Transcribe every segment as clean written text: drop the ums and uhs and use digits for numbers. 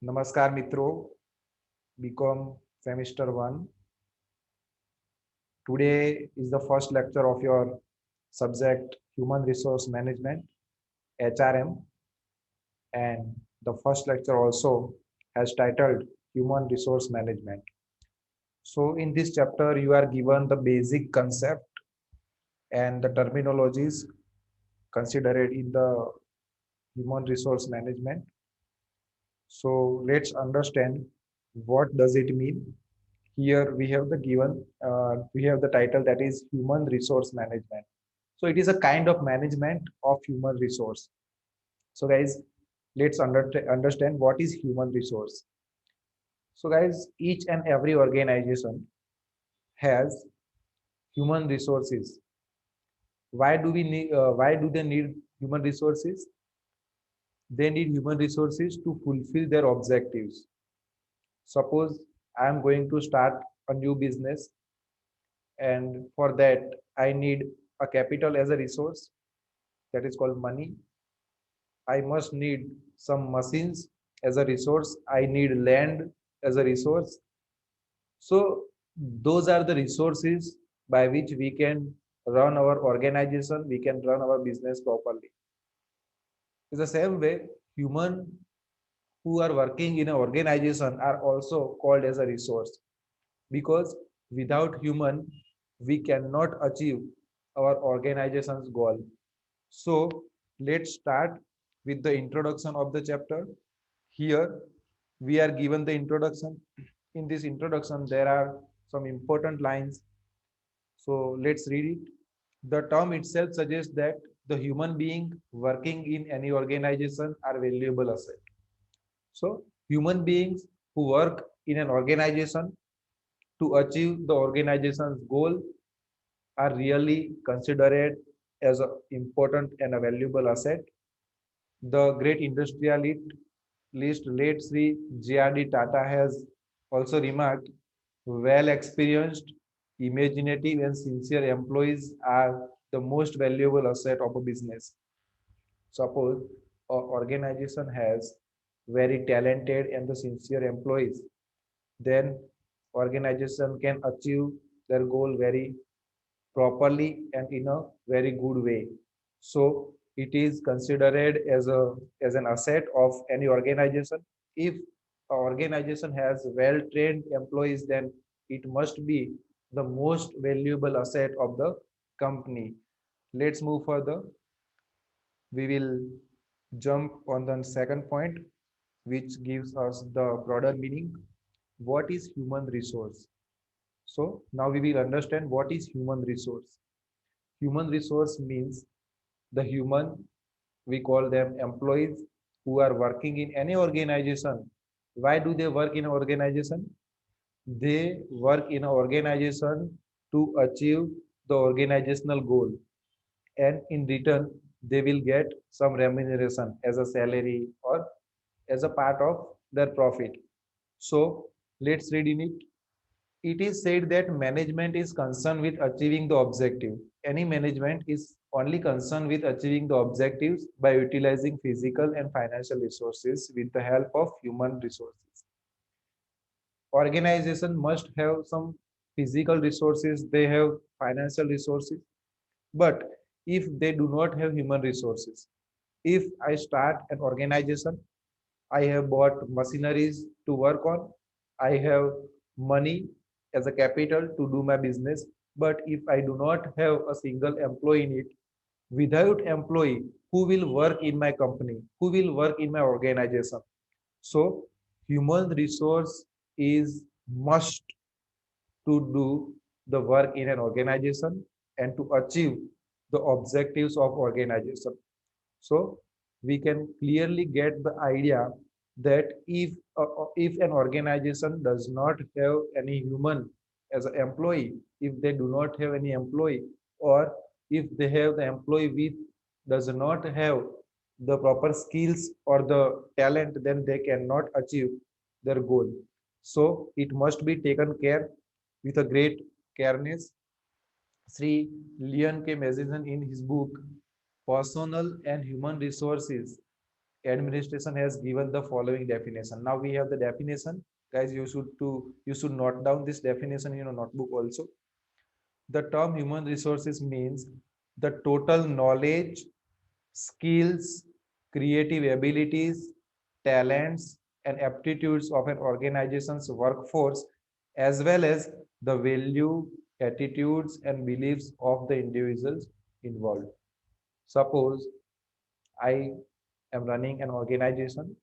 नमस्कार मित्रों, BCom semester 1. Today is the first lecture of your subject Human Resource Management (HRM), and the first lecture also has titled Human Resource Management. So in this chapter you are given the basic concept and the terminologies considered in the human resource management. So let's understand what does it mean. Here we have we have the title, that is human resource management. So it is a kind of management of human resource. So guys, let's understand what is human resource. So guys, each and every organization has human resources. Why do they need human resources? They need human resources to fulfill their objectives. Suppose I am going to start a new business, and for that I need a capital as a resource, that is called money. I must need some machines as a resource. I need land as a resource. So those are the resources by which we can run our organization, we can run our business properly. In the same way, human who are working in an organization are also called as a resource, because without human we cannot achieve our organization's goal. So let's start with the introduction of the chapter. Here we are given the introduction. In this introduction there are some important lines. So let's read it. The term itself suggests that the human being working in any organization are valuable asset. So human beings who work in an organization to achieve the organization's goal are really considered as an important and a valuable asset. The great industrialist late Sri J.R.D. Tata has also remarked, well experienced, imaginative, and sincere employees are the most valuable asset of a business. Suppose an organization has very talented and the sincere employees, then organization can achieve their goal very properly and in a very good way. So it is considered as an asset of any organization. If an organization has well trained employees, then it must be the most valuable asset of the company. Let's move further. We will jump on the second point, which gives us the broader meaning. What is human resource? So now we will understand what is human resource. Human resource means the human, we call them employees who are working in any organization. Why do they work in an organization? They work in an organization to achieve the organizational goal, and in return they will get some remuneration as a salary or as a part of their profit. So let's read in it. It is said that management is concerned with achieving the objective. Any management is only concerned with achieving the objectives by utilizing physical and financial resources with the help of human resources. Organization must have some physical resources, they have financial resources, but if they do not have human resources, if I start an organization, I have bought machineries to work on, I have money as a capital to do my business, but if I do not have a single employee in it, without employee, who will work in my company, who will work in my organization? So human resource is must to do the work in an organization and to achieve the objectives of organization. So we can clearly get the idea that if an organization does not have any human as an employee, if they do not have any employee, or if they have the employee with does not have the proper skills or the talent, then they cannot achieve their goal. So it must be taken care with a great careness. Sri Leon K. Magazine in his book Personal and Human Resources administration has given the following definition. Now we have the definition. Guys, you should note down this definition in your notebook also. The term human resources means the total knowledge, skills, creative abilities, talents, and aptitudes of an organization's workforce, as well as the value, attitudes, and beliefs of the individuals involved. Suppose I am running an organization.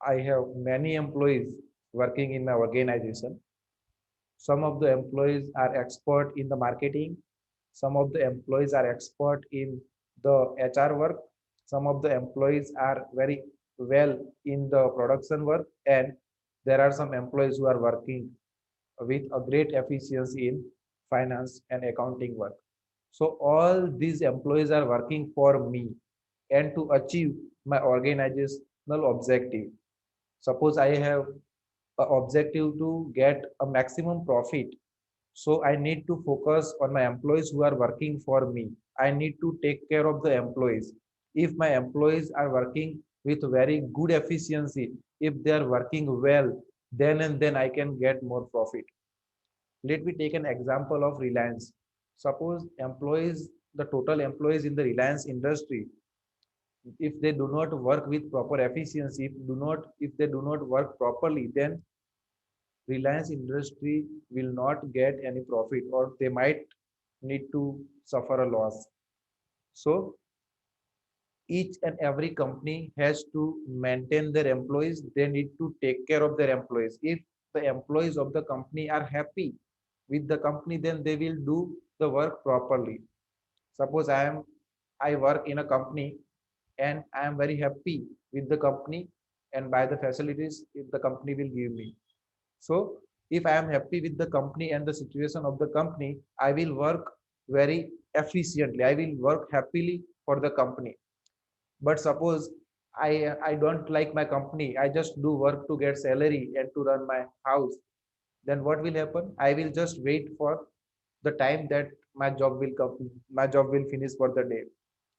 I have many employees working in my organization. Some of the employees are expert in the marketing. Some of the employees are expert in the HR work. Some of the employees are very well in the production work. And there are some employees who are working with a great efficiency in finance and accounting work. So all these employees are working for me and to achieve my organizational objective. Suppose I have a objective to get a maximum profit. So I need to focus on my employees who are working for me. I need to take care of the employees. If my employees are working with very good efficiency, if they are working well, then and then I can get more profit. Let me take an example of Reliance. Suppose employees, the total employees in the Reliance industry, if they do not work with proper efficiency, if they do not work properly, then Reliance industry will not get any profit, or they might need to suffer a loss. So each and every company has to maintain their employees. They need to take care of their employees. If the employees of the company are happy with the company, then they will do the work properly. Suppose I work in a company and I am very happy with the company and by the facilities if the company will give me. So if I am happy with the company and the situation of the company, I will work very efficiently. I will work happily for the company. But suppose I don't like my company, I just do work to get salary and to run my house, then what will happen? I will just wait for the time that my job will finish for the day.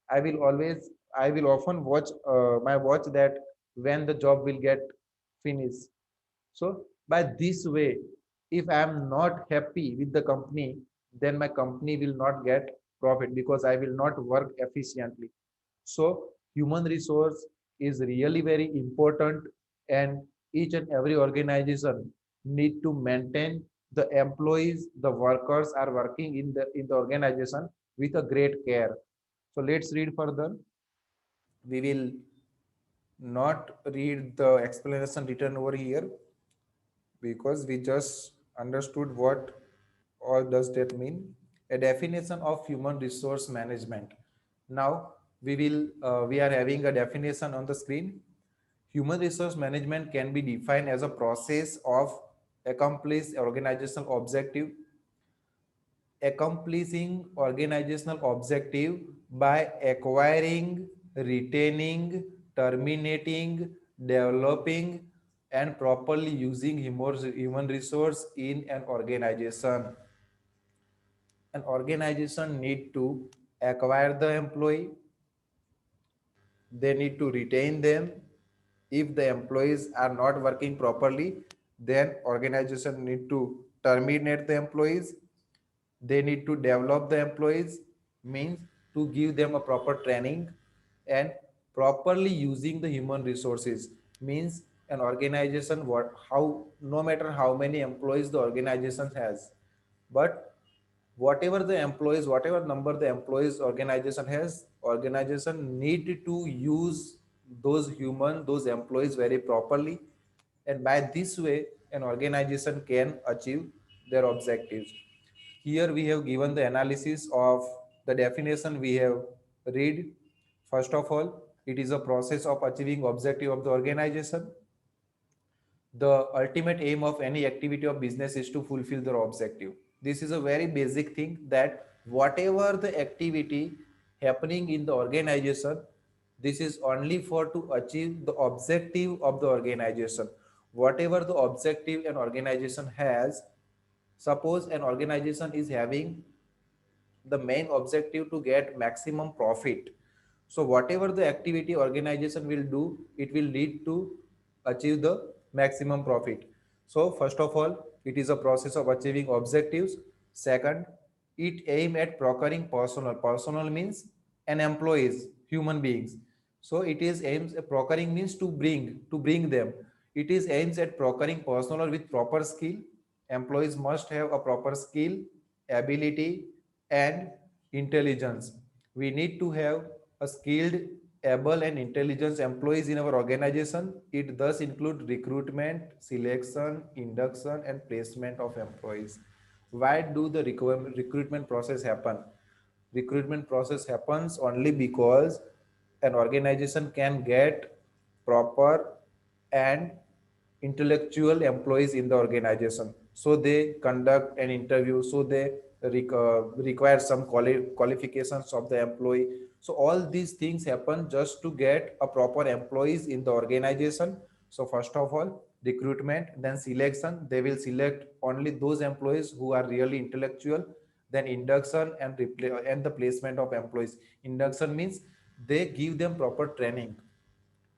I will often watch my watch that when the job will get finished. So by this way, if I am not happy with the company, then my company will not get profit because I will not work efficiently. So human resource is really very important, and each and every organization need to maintain the employees, the workers are working in the organization with a great care. So let's read further. We will not read the explanation written over here because we just understood what all does that mean. A definition of human resource management. Now we are having a definition on the screen. Human resource management can be defined as a process of accomplish organizational objective, accomplishing organizational objective by acquiring, retaining, terminating, developing, and properly using human resource in an organization. An organization need to acquire the employee, they need to retain them. If the employees are not working properly, then organization need to terminate the employees. They need to develop the employees, means to give them a proper training. And properly using the human resources means an organization, what how no matter how many employees the organization has, but whatever the employees, whatever number the employees organization has, organization need to use those employees very properly. And by this way an organization can achieve their objectives. Here we have given the analysis of the definition we have read. First of all, it is a process of achieving objective of the organization. The ultimate aim of any activity of business is to fulfill their objective. This is a very basic thing, that whatever the activity happening in the organization, this is only for to achieve the objective of the organization. Whatever the objective an organization has, suppose an organization is having the main objective to get maximum profit. So whatever the activity organization will do, it will lead to achieve the maximum profit. So first of all, it is a process of achieving objectives. Second, it aim at procuring personal. Personal means an employees, human beings. So it is aims at procuring means to bring them. It is aims at procuring personal with proper skill. Employees must have a proper skill, ability, and intelligence. We need to have a skilled, able, and intelligent employees in our organization. It thus include recruitment, selection, induction, and placement of employees. Why do the recruitment process happen? Recruitment process happens only because an organization can get proper and intellectual employees in the organization, so they conduct an interview, so they require some qualifications of the employee. So all these things happen just to get a proper employees in the organization. So first of all, recruitment, then selection. They will select only those employees who are really intellectual. Then induction and the placement of employees. Induction means they give them proper training.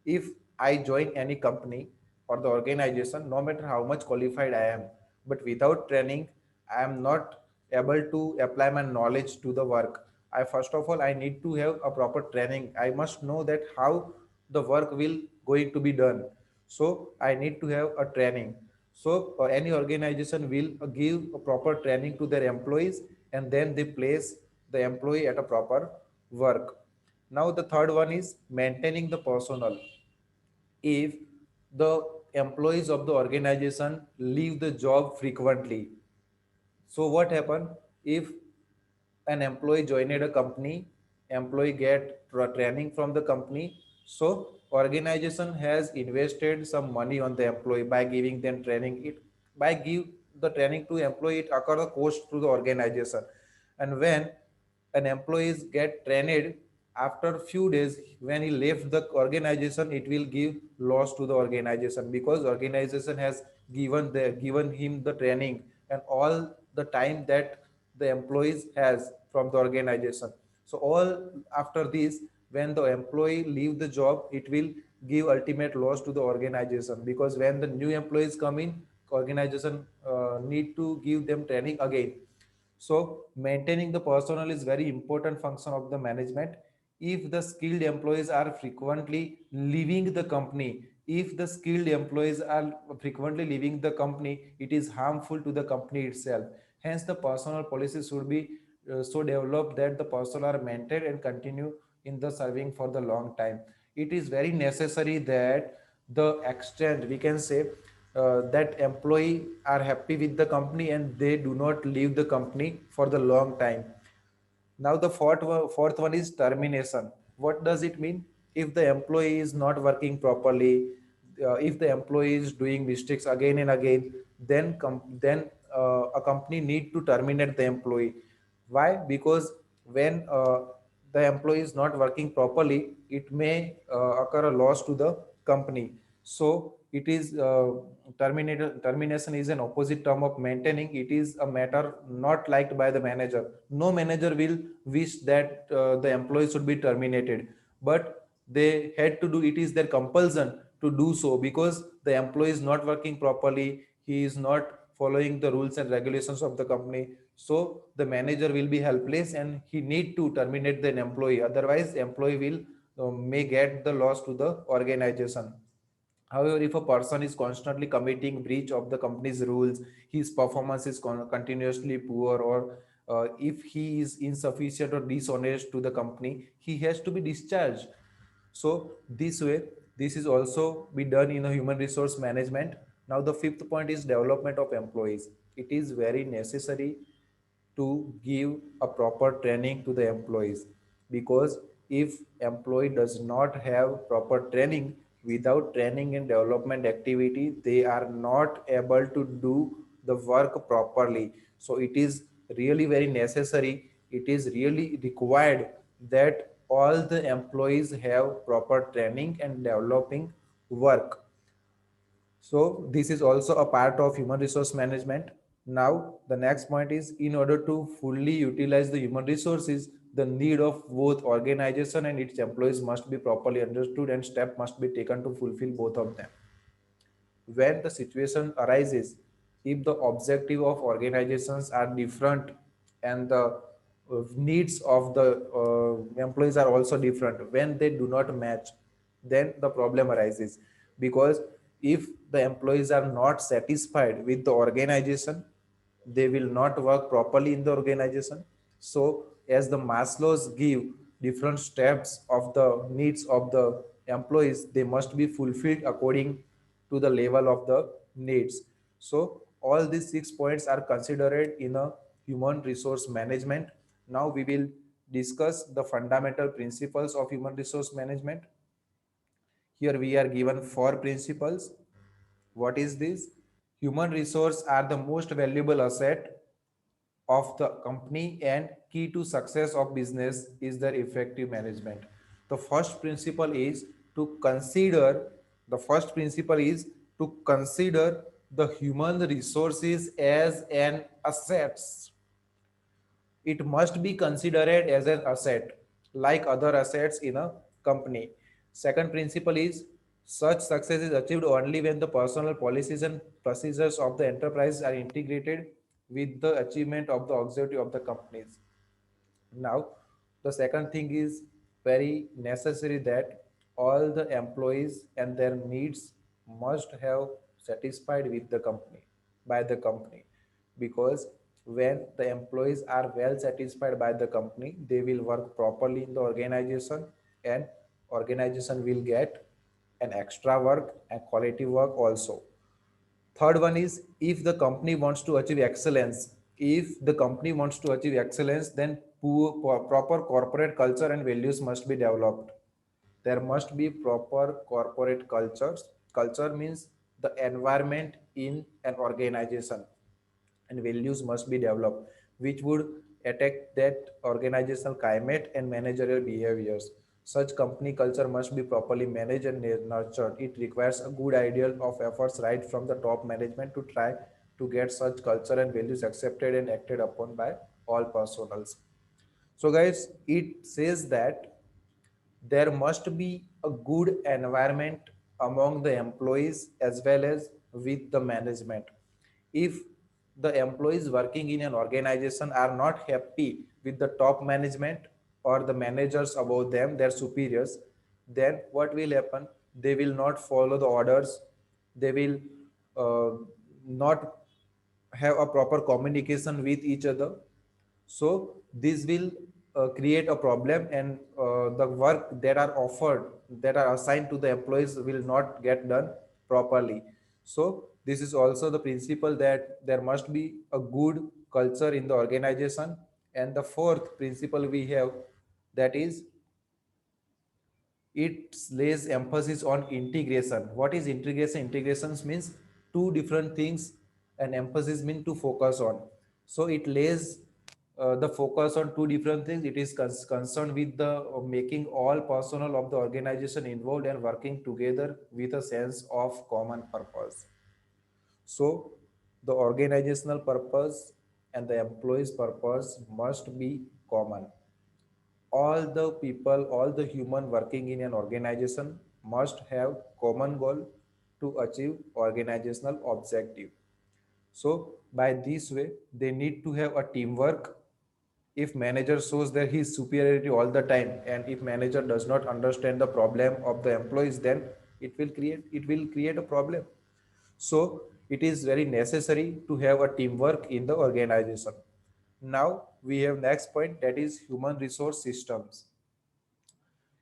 If I join any company or the organization, no matter how much qualified I am, but without training, I am not able to apply my knowledge to the work. I first of all, I need to have a proper training. I must know that how the work will going to be done. So I need to have a training. So any organization will give a proper training to their employees, and then they place the employee at a proper work. Now the third one is maintaining the personnel. If the employees of the organization leave the job frequently, so what happen? If an employee joined a company, employee get training from the company, so organization has invested some money on the employee by giving them training. It by give the training to employee, it occur the cost to the organization. And when an employee get trained, after few days when he left the organization, it will give loss to the organization, because organization has given him the training and all the time that the employees has from the organization. So all after this, when the employee leave the job, it will give ultimate loss to the organization, because when the new employees come in, organization need to give them training again. So maintaining the personnel is very important function of the management. If the skilled employees are frequently leaving the company, if the skilled employees are frequently leaving the company, it is harmful to the company itself. Hence, the personnel policy should be so developed that the personnel are maintained and continue in the serving for the long time. It is very necessary that the extent we can say that employee are happy with the company and they do not leave the company for the long time. Now the fourth one is termination. What does it mean? If the employee is not working properly, if the employee is doing mistakes again and again, then a company need to terminate the employee. Why? Because when the employee is not working properly, it may occur a loss to the company. So it is termination is an opposite term of maintaining. It is a matter not liked by the manager. No manager will wish that the employee should be terminated, but they had to do, it is their compulsion to do so, because the employee is not working properly, he is not following the rules and regulations of the company. So the manager will be helpless and he need to terminate the employee, otherwise employee will may get the loss to the organization. However, if a person is constantly committing breach of the company's rules, his performance is continuously poor, or if he is insufficient or dishonest to the company, he has to be discharged. So this way, this is also be done in a human resource management. Now the fifth point is development of employees. It is very necessary to give a proper training to the employees, because if employee does not have proper training, without training and development activity, they are not able to do the work properly. So it is really very necessary, it is really required that all the employees have proper training and developing work. So this is also a part of human resource management. Now, the next point is, in order to fully utilize the human resources, the need of both organization and its employees must be properly understood and step must be taken to fulfill both of them. When the situation arises, if the objective of organizations are different and the needs of the employees are also different, when they do not match, then the problem arises. Because if the employees are not satisfied with the organization, they will not work properly in the organization. So as the Maslow's give different steps of the needs of the employees, they must be fulfilled according to the level of the needs. So all these 6 points are considered in a human resource management. Now we will discuss the fundamental principles of human resource management. Here we are given 4 principles. What is this? Human resource are the most valuable asset of the company, and key to success of business is their effective management. The first principle is to consider the first principle is to consider the human resources as an assets. It must be considered as an asset like other assets in a company. Second principle is, such success is achieved only when the personal policies and procedures of the enterprise are integrated with the achievement of the objective of the companies. Now, the second thing is very necessary that all the employees and their needs must have satisfied with the company by the company, because when the employees are well satisfied by the company, they will work properly in the organization, and organization will get an extra work and quality work also. Third one is, if the company wants to achieve excellence, then proper corporate culture and values must be developed. There must be proper corporate cultures. Culture means the environment in an organization, and values must be developed, which would attack that organizational climate and managerial behaviors. Such company culture must be properly managed and nurtured. It requires a good ideal of efforts right from the top management to try to get such culture and values accepted and acted upon by all personals. So guys, it says that there must be a good environment among the employees as well as with the management. If the employees working in an organization are not happy with the top management or the managers above them, their superiors, then what will happen? They will not follow the orders. They will not have a proper communication with each other. So this will create a problem, and the work that are offered, that are assigned to the employees, will not get done properly. So this is also the principle that there must be a good culture in the organization. And the fourth principle we have, that is, it lays emphasis on integration. What is integration? Integrations means two different things, and emphasis means to focus on. So it lays the focus on two different things. It is concerned with the making all personnel of the organization involved and working together with a sense of common purpose. So the organizational purpose and the employee's purpose must be common. All the people, all the human working in an organization must have common goal to achieve organizational objective. So by this way, they need to have a teamwork. If manager shows that he is superiority all the time, and if manager does not understand the problem of the employees, then it will create a problem. So it is very necessary to have a teamwork in the organization. Now we have next point, that is human resource systems.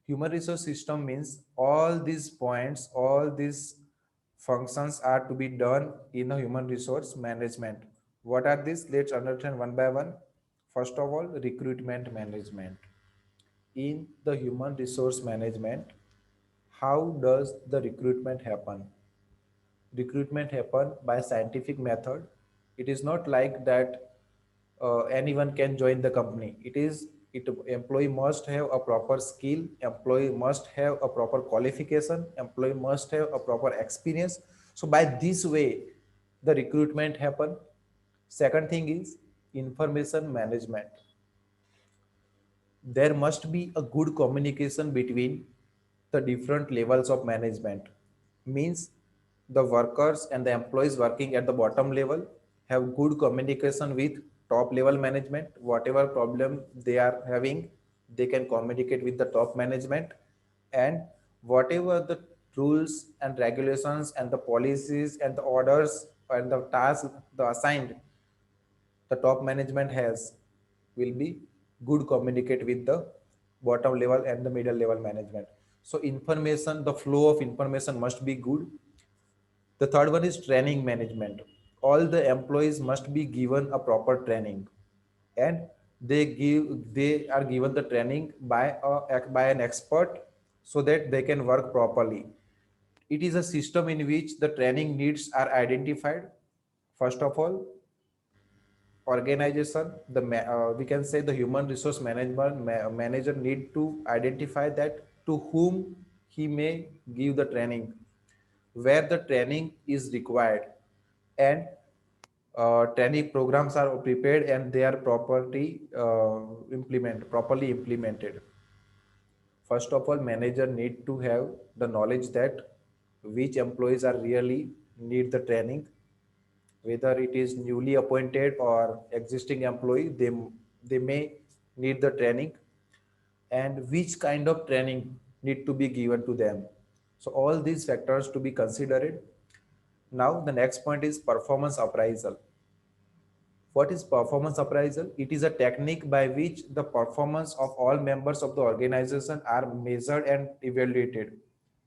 Human resource system means all these points, all these functions are to be done in a human resource management. What are these? Let's understand one by one. First of all, recruitment management. In the human resource management, how does the recruitment happen? Recruitment happen by scientific method. It is not like that anyone can join the company. It employee must have a proper skill, employee must have a proper qualification, employee must have a proper experience. So by this way the recruitment happen. Second thing is information management. There must be a good communication between the different levels of management. Means the workers and the employees working at the bottom level have good communication with top level management. Whatever problem they are having, they can communicate with the top management, and whatever the rules and regulations and the policies and the orders and the tasks the assigned the top management has will be good communicate with the bottom level and the middle level management. So information, the flow of information must be good. The third one is training management. All the employees must be given a proper training, and they are given the training by an expert so that they can work properly. It is a system in which the training needs are identified. First of all, organization, we can say the human resource management manager need to identify that to whom he may give the training, where the training is required, and training programs are prepared and they are properly implemented. First of all, manager need to have the knowledge that which employees are really need the training, whether it is newly appointed or existing employee, they may need the training, and which kind of training need to be given to them. So all these factors to be considered. Now the next point is performance appraisal. What is performance appraisal? It is a technique by which the performance of all members of the organization are measured and evaluated.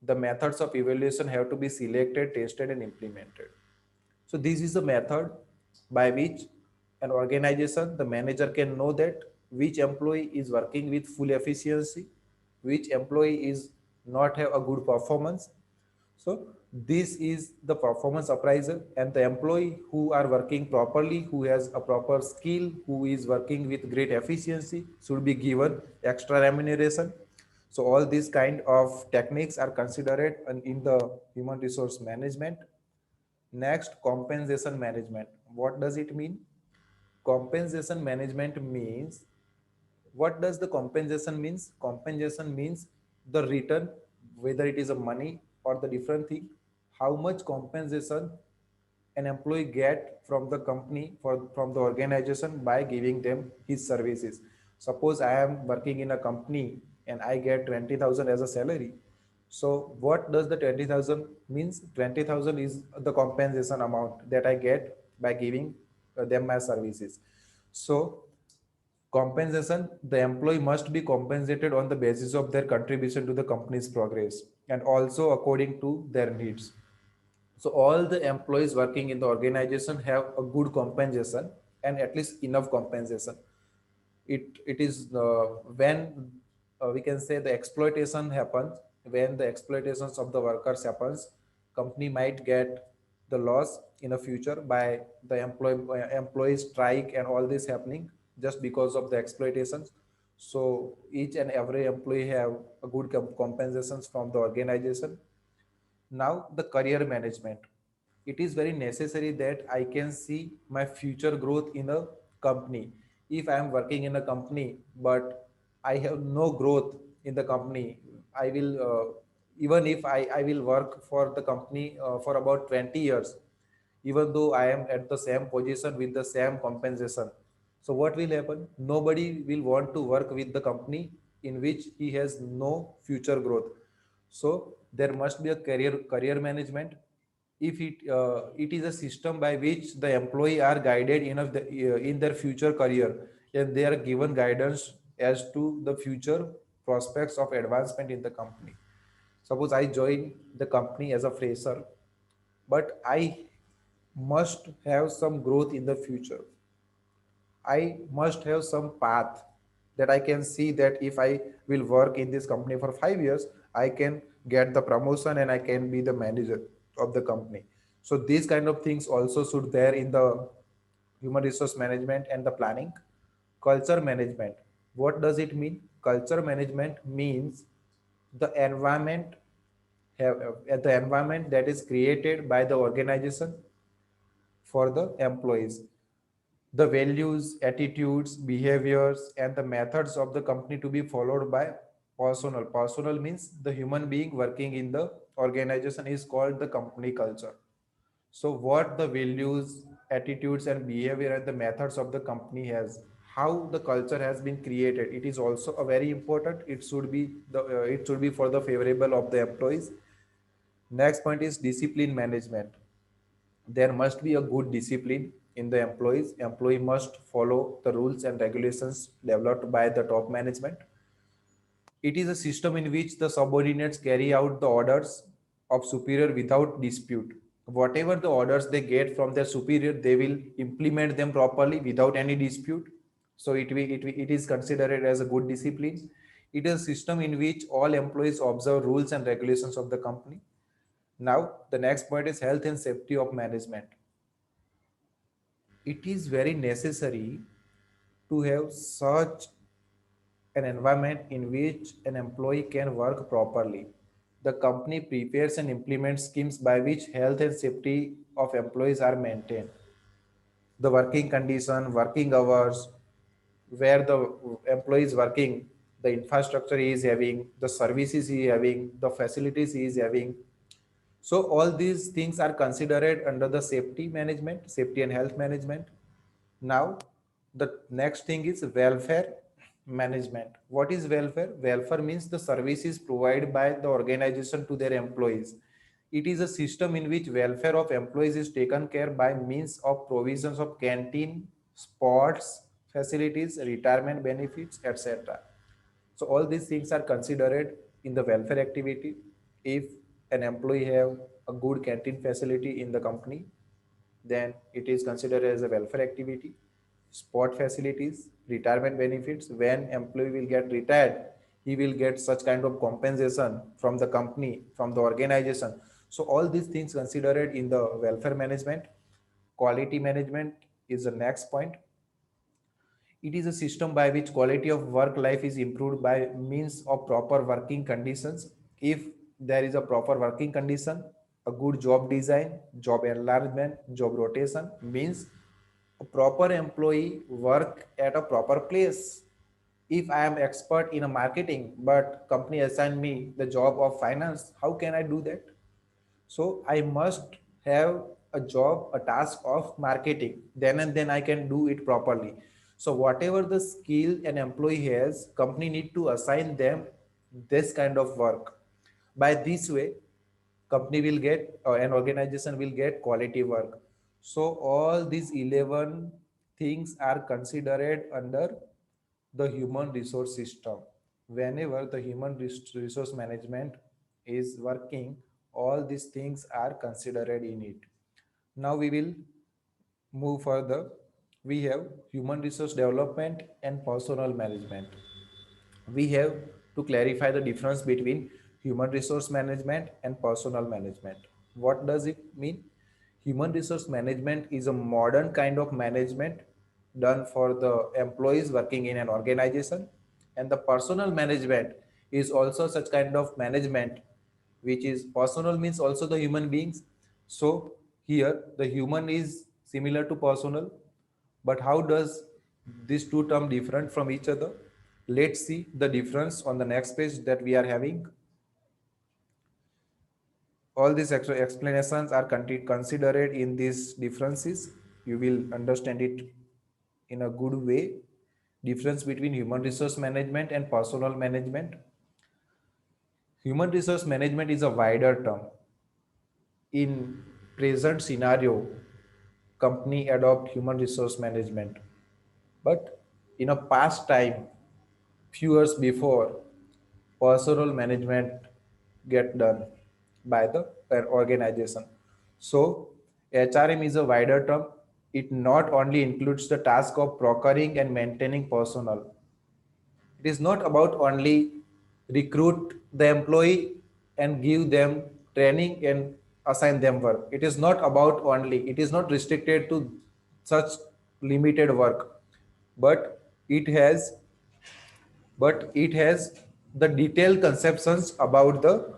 The methods of evaluation have to be selected, tested, and implemented. So this is the method by which an organization, the manager can know that which employee is working with full efficiency, which employee is not have a good performance. So this is the performance appraisal, and the employee who are working properly, who has a proper skill, who is working with great efficiency should be given extra remuneration. So all these kind of techniques are considered in the human resource management. Next, compensation management. What does it mean? Compensation management means, what does the compensation means? Compensation means the return, whether it is a money or the different thing, how much compensation an employee get from the company from the organization by giving them his services. Suppose I am working in a company and I get 20,000 as a salary. So what does the 20,000 means? 20,000 is the compensation amount that I get by giving them my services. So compensation, the employee must be compensated on the basis of their contribution to the company's progress and also according to their needs. So all the employees working in the organization have a good compensation and at least enough compensation. It is when we can say the exploitation happens, when the exploitations of the workers happens, company might get the loss in the future by the employee strike and all this happening just because of the exploitations. So each and every employee have a good compensations from the organization. Now the career management. It is very necessary that I can see my future growth in a company. If I am working in a company but I have no growth in the company, I will even if I will work for the company for about 20 years, even though I am at the same position with the same compensation. So what will happen? Nobody will want to work with the company in which he has no future growth. So there must be a career management. If it is a system by which the employee are guided in their future career, and they are given guidance as to the future prospects of advancement in the company. Suppose I join the company as a fresher, but I must have some growth in the future. I must have some path that I can see that if I will work in this company for 5 years, I can get the promotion and I can be the manager of the company. So these kind of things also should there in the human resource management and the planning. Culture management. What does it mean? Culture management means the environment the environment that is created by the organization for the employees. the values, attitudes, behaviors, and the methods of the company to be followed by personnel. Personnel means the human being working in the organization is called the company culture. So what the values, attitudes, and behavior and the methods of the company has, how the culture has been created, it is also a very important. It should be for the favorable of the employees. Next point is discipline management. There must be a good discipline in the employees. Employee must follow the rules and regulations developed by the top management. It is a system in which the subordinates carry out the orders of superior without dispute. Whatever the orders they get from their superior, they will implement them properly without any dispute. So it is considered as a good discipline. It is a system in which all employees observe rules and regulations of the company. Now, the next point is health and safety of management. It is very necessary to have such an environment in which an employee can work properly. The company prepares and implements schemes by which health and safety of employees are maintained. The working condition, working hours, where the employee is working, the infrastructure he is having, the services he is having, the facilities he is having. So all these things are considered under the safety management, safety and health management. Now, the next thing is welfare management. What is welfare? Welfare means the services provided by the organization to their employees. It is a system in which welfare of employees is taken care by means of provisions of canteen, sports, facilities, retirement benefits, etc. So all these things are considered in the welfare activity. If an employee have a good canteen facility in the company, then it is considered as a welfare activity. Sport facilities, retirement benefits, when employee will get retired, he will get such kind of compensation from the company, from the organization. So all these things considered in the welfare management. Quality management is the next point. It is a system by which quality of work life is improved by means of proper working conditions. If there is a proper working condition, a good job design, job enlargement, job rotation means a proper employee work at a proper place. If I am expert in a marketing, but company assign me the job of finance, how can I do that? So I must have a job, a task of marketing. Then and then I can do it properly. So whatever the skill an employee has, company need to assign them this kind of work. By this way, company will get an organization will get quality work. So all these 11 things are considered under the human resource system. Whenever the human resource management is working, all these things are considered in it. Now we will move further. We have human resource development and personal management. We have to clarify the difference between human resource management and personal management. What does it mean? Human resource management is a modern kind of management done for the employees working in an organization, and the personal management is also such kind of management, which is personal means also the human beings. So here the human is similar to personal, but how does these two terms different from each other? Let's see the difference on the next page that we are having. All these extra explanations are considered in these differences. You will understand it in a good way. Difference between human resource management and personal management. Human resource management is a wider term. In present scenario, company adopt human resource management, but in a past time, few years before, personal management get done by the organization. So HRM is a wider term. It not only includes the task of procuring and maintaining personnel. It is not about only recruit the employee and give them training and assign them work. It is not about only, it is not restricted to such limited work, but it has it has the detailed conceptions about the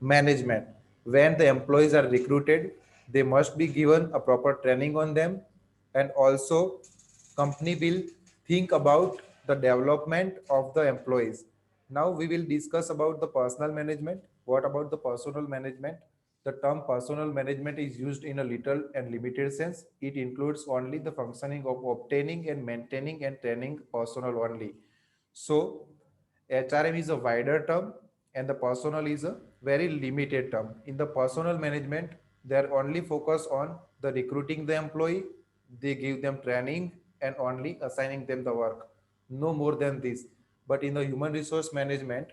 management. When the employees are recruited, they must be given a proper training on them, and also company will think about the development of the employees. Now we will discuss about the personal management. What about the personal management? The term personal management is used in a little and limited sense. It includes only the functioning of obtaining and maintaining and training personnel only. So HRM is a wider term and the personal is a very limited term. In the personal management, they are only focused on the recruiting the employee, they give them training and only assigning them the work. No more than this. But in the human resource management,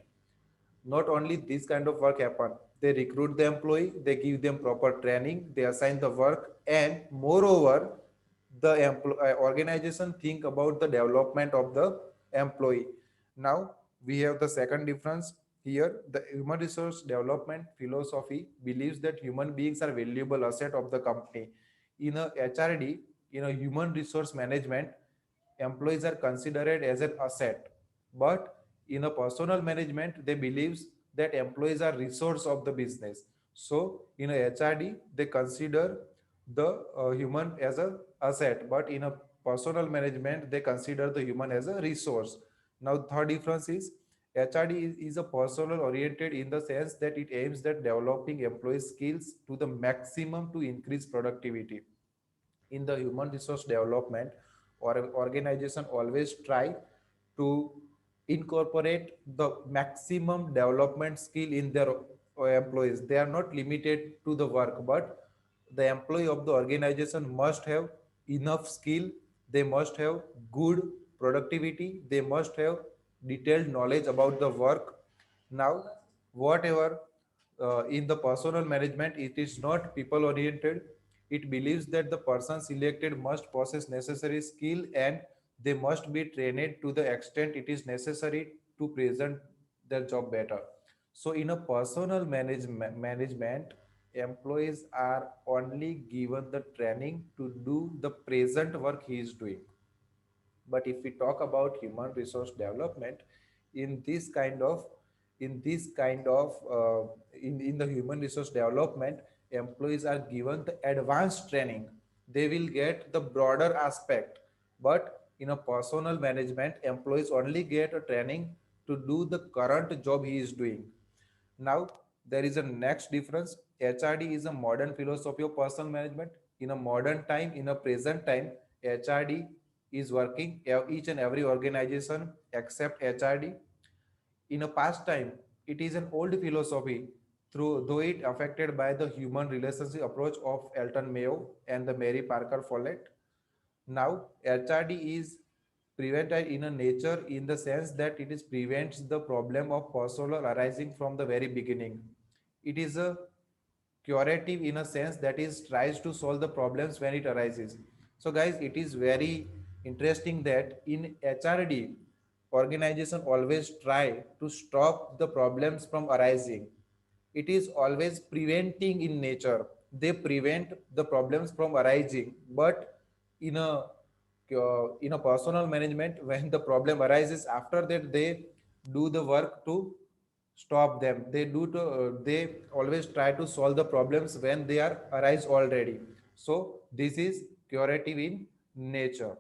not only this kind of work happen, they recruit the employee, they give them proper training, they assign the work, and moreover the organization think about the development of the employee. Now we have the second difference here. The human resource development philosophy believes that human beings are valuable asset of the company. In a HRD, in a human resource management, employees are considered as an asset, but in a personal management they believes that employees are resource of the business. So in a HRD they consider the human as a asset, but in a personal management they consider the human as a resource. Now third difference is HRD is a personal oriented in the sense that it aims at developing employee skills to the maximum to increase productivity. In the human resource development, or organization always try to incorporate the maximum development skill in their employees. They are not limited to the work, but the employee of the organization must have enough skill, they must have good productivity, they must have detailed knowledge about the work. Now whatever in the personal management, it is not people oriented. It believes that the person selected must possess necessary skill and they must be trained to the extent it is necessary to present their job better. So in a personal management, employees are only given the training to do the present work he is doing. But if we talk about human resource development, in this kind of in this kind of in the human resource development, employees are given the advanced training, they will get the broader aspect. But in a personal management, employees only get a training to do the current job he is doing. Now, there is a next difference. HRD is a modern philosophy of personal management. In a modern time, in a present time, HRD is working each and every organization except HRD. In a past time, it is an old philosophy, through though it affected by the human relationship approach of Elton Mayo and the Mary Parker Follett. Now, HRD is prevented in a nature in the sense that it is prevents the problem of personal arising from the very beginning. It is a curative in a sense that is tries to solve the problems when it arises. So guys, it is very interesting that in HRD, organization always try to stop the problems from arising. It is always preventing in nature. They prevent the problems from arising, but in a personal management, when the problem arises, after that they do the work to stop them. They always try to solve the problems when they are arise already. So this is curative in nature.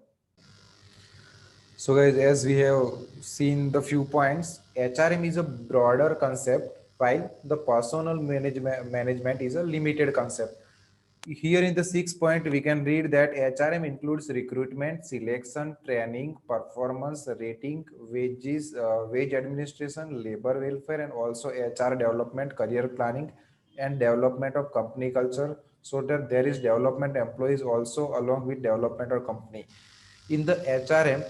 So guys, as we have seen the few points, HRM is a broader concept while the personal management is a limited concept. Here in the 6th point, we can read that HRM includes recruitment, selection, training, performance, rating, wages, wage administration, labor welfare, and also HR development, career planning, and development of company culture. So that there is development employees also along with development of company. In the HRM,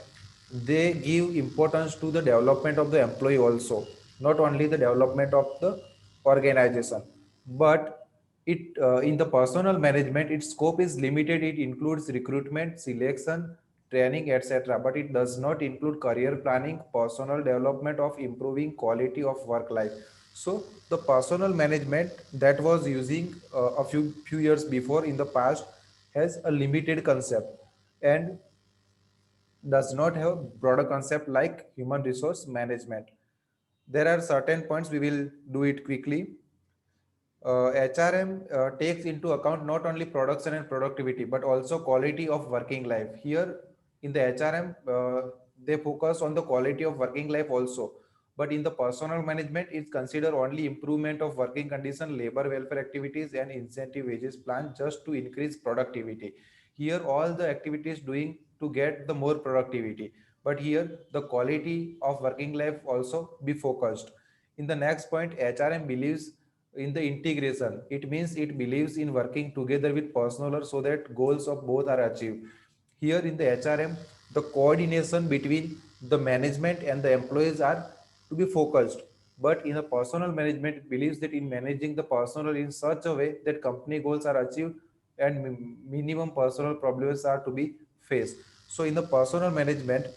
they give importance to the development of the employee also, not only the development of the organization. But it in the personal management, its scope is limited. It includes recruitment, selection, training, etc., but it does not include career planning, personal development of improving quality of work life. So the personal management that was using a few years before in the past has a limited concept and does not have broader concept like human resource management. There are certain points, we will do it quickly. HRM takes into account not only production and productivity, but also quality of working life. Here, In the HRM, they focus on the quality of working life also. But in the personal management, it's consider only improvement of working condition, labor welfare activities, and incentive wages plan just to increase productivity. Here, all the activities doing to get the more productivity. But here, the quality of working life also be focused. In the next point, HRM believes in the integration. It means it believes in working together with personal so that goals of both are achieved. Here in the HRM, the coordination between the management and the employees are to be focused. But in the personal management, it believes that in managing the personal in such a way that company goals are achieved and minimum personal problems are to be faced. So in the personal management,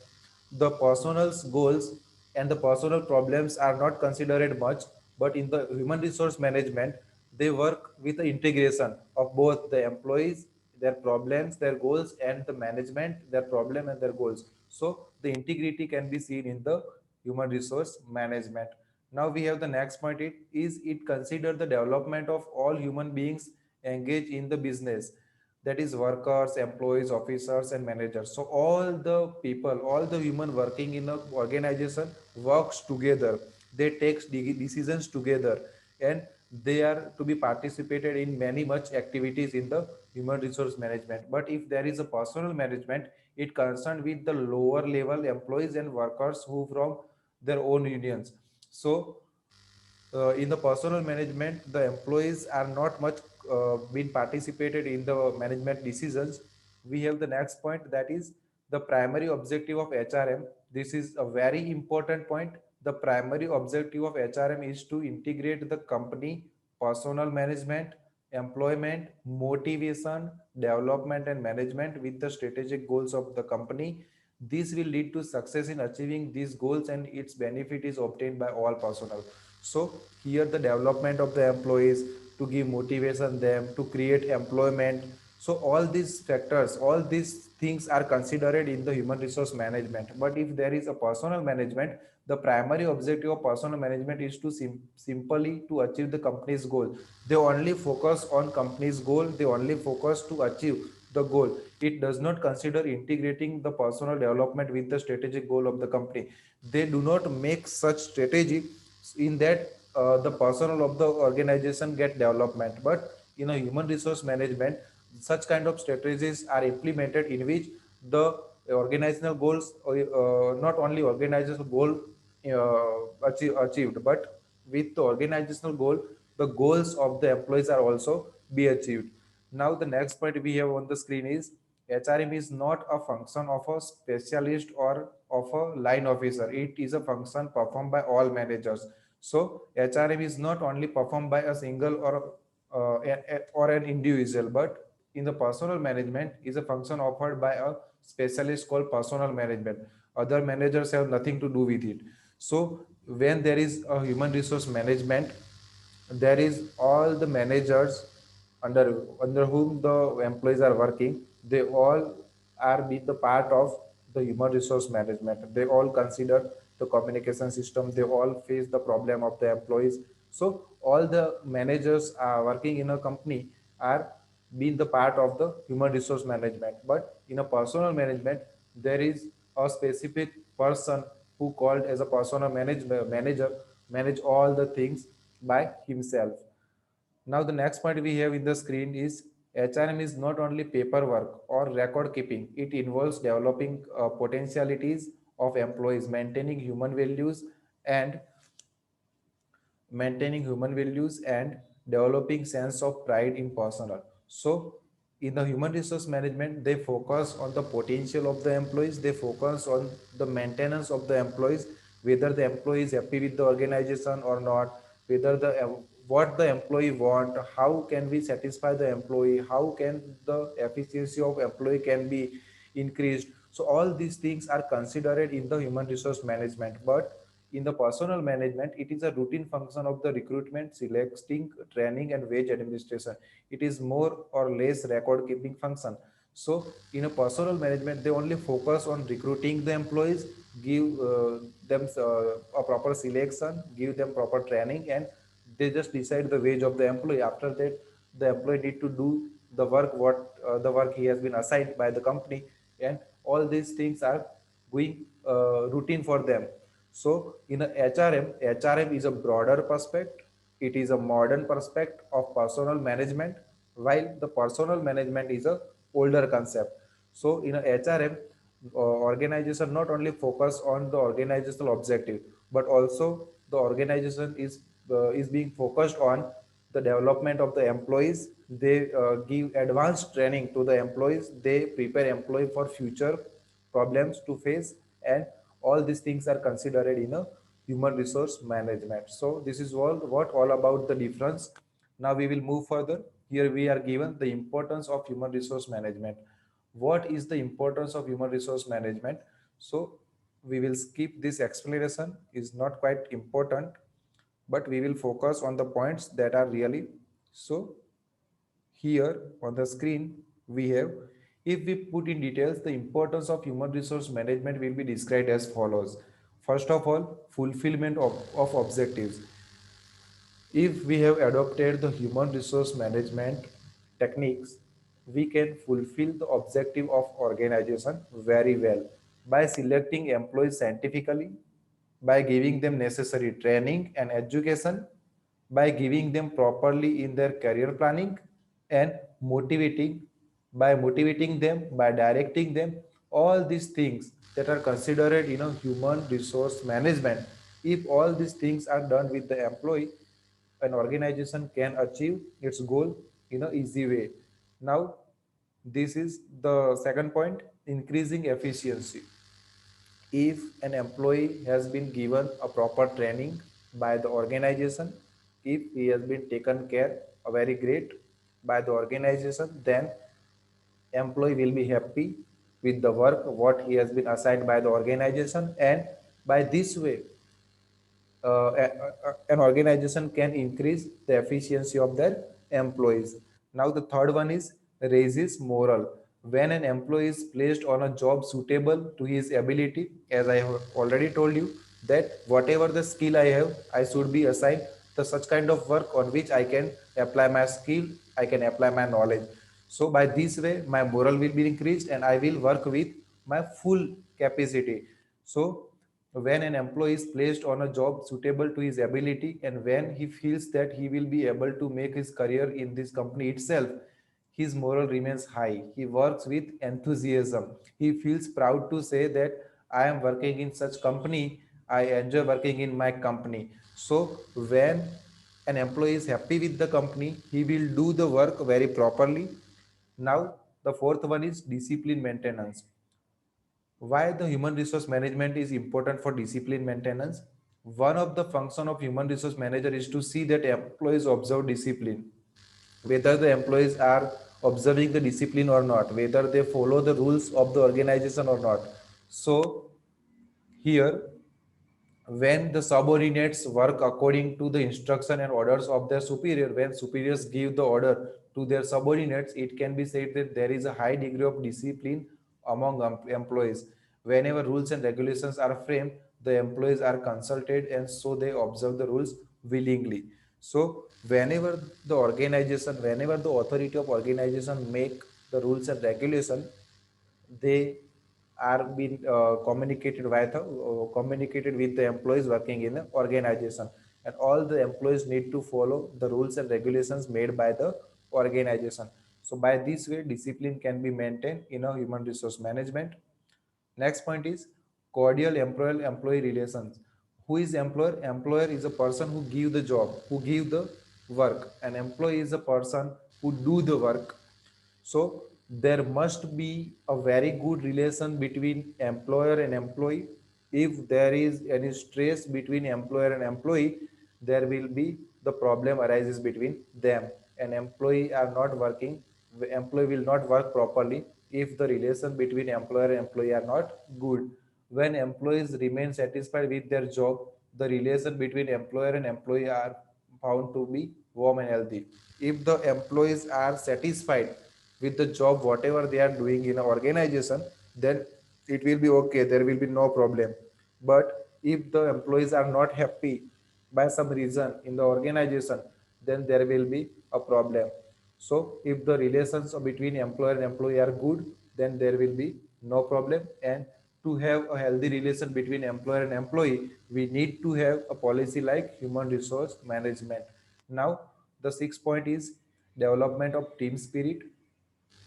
the personal's goals and the personal problems are not considered much, but in the human resource management, they work with the integration of both the employees, their problems, their goals, and the management, their problem and their goals. So the integrity can be seen in the human resource management. Now we have the next point. It consider the development of all human beings engaged in the business, that is workers, employees, officers, and managers. So all the people, all the human working in an organization works together. They take decisions together, and they are to be participated in many much activities in the human resource management. But if there is a personal management, it concerned with the lower level employees and workers who from their own unions. So in the personal management, the employees are not much been participated in the management decisions. We have the next point, that is the primary objective of HRM. This is a very important point. The primary objective of HRM is to integrate the company personal management, employment, motivation, development, and management with the strategic goals of the company. This will lead to success in achieving these goals, and its benefit is obtained by all personnel. So here the development of the employees, to give motivation them, to create employment. So all these factors, all these things are considered in the human resource management. But if there is a personal management, the primary objective of personal management is to simply to achieve the company's goal. They only focus on company's goal. They only focus to achieve the goal. It does not consider integrating the personal development with the strategic goal of the company. They do not make such strategy in that the personnel of the organization get development. But in a human resource management, such kind of strategies are implemented in which the organizational goals, not only organizational goal achieved, but with the organizational goal, the goals of the employees are also be achieved. Now the next point we have on the screen is HRM is not a function of a specialist or of a line officer. It is a function performed by all managers. So HRM is not only performed by a single or an individual, but in the personal management is a function offered by a specialist called personal management. Other managers have nothing to do with it. So when there is a human resource management, there is all the managers under whom the employees are working. They all are be the part of the human resource management. They all consider the communication system. They all face the problem of the employees. So all the managers are working in a company are being the part of the human resource management. But in a personal management, there is a specific person who called as a personal manager manage all the things by himself. Now the next point we have in the screen is HRM is not only paperwork or record keeping. It involves developing potentialities of employees, and maintaining human values and developing sense of pride in personnel. So in the human resource management, they focus on the potential of the employees. They focus on the maintenance of the employees, whether the employee is happy with the organization or not, whether the what the employee want, how can we satisfy the employee, how can the efficiency of employee can be increased. So all these things are considered in the human resource management. But in the personal management, it is a routine function of the recruitment, selecting, training, and wage administration. It is more or less record keeping function. So in a personal management, they only focus on recruiting the employees, give them a proper selection, give them proper training, and they just decide the wage of the employee. After that, the employee need to do the work what the work he has been assigned by the company, and all these things are going routine for them. So in a HRM is a broader perspective. It is a modern perspective of personal management, while the personal management is a older concept. So in a HRM, organization not only focus on the organizational objective, but also the organization is being focused on the development of the employees. They give advanced training to the employees. They prepare employee for future problems to face, and all these things are considered in a human resource management. So this is all about the difference. Now we will move further. Here we are given the importance of human resource management. What is the importance of human resource management? So we will skip this explanation, is not quite important, but we will focus on the points that are really. So here on the screen we have, if we put in details, the importance of human resource management will be described as follows. First of all, fulfillment of objectives. If we have adopted the human resource management techniques, we can fulfill the objective of organization very well by selecting employees scientifically, by giving them necessary training and education, by giving them properly in their career planning, and motivating by motivating them, by directing them, all these things that are considered in a human resource management. If all these things are done with the employee, an organization can achieve its goal in an easy way. Now, this is the second point, increasing efficiency. If an employee has been given a proper training by the organization, if he has been taken care very great by the organization, then employee will be happy with the work what he has been assigned by the organization, and by this way an organization can increase the efficiency of their employees. Now, the third one is raises morale. When an employee is placed on a job suitable to his ability, as I have already told you, that whatever the skill I have, I should be assigned the such kind of work on which I can apply my skill, I can apply my knowledge. So by this way, my morale will be increased and I will work with my full capacity. So when an employee is placed on a job suitable to his ability, and when he feels that he will be able to make his career in this company itself, his morale remains high. He works with enthusiasm. He feels proud to say that I am working in such company. I enjoy working in my company. So when an employee is happy with the company, he will do the work very properly. Now, the fourth one is discipline maintenance. Why the human resource management is important for discipline maintenance? One of the function of human resource manager is to see that employees observe discipline, whether the employees are observing the discipline or not, whether they follow the rules of the organization or not. So here, when the subordinates work according to the instruction and orders of their superior, when superiors give the order to their subordinates, it can be said that there is a high degree of discipline among employees. Whenever rules and regulations are framed, the employees are consulted, and so they observe the rules willingly. So whenever whenever the authority of organization make the rules and regulation, they are being communicated with the employees working in the organization, and all the employees need to follow the rules and regulations made by the organization. So by this way, discipline can be maintained in a human resource management. Next point is cordial employer employee relations. Who is employer? Employer is a person who give the job, who give the work. An employee is a person who do the work. So there must be a very good relation between employer and employee. If there is any stress between employer and employee, there will be the problem arises between them. An employee are not working, the employee will not work properly if the relation between employer and employee are not good. When employees remain satisfied with their job, the relation between employer and employee are found to be warm and healthy. If the employees are satisfied with the job whatever they are doing in an organization, then it will be okay, there will be no problem. But if the employees are not happy by some reason in the organization, then there will be a problem. So if the relations between employer and employee are good, then there will be no problem. And to have a healthy relation between employer and employee, we need to have a policy like human resource management. Now, the sixth point is development of team spirit.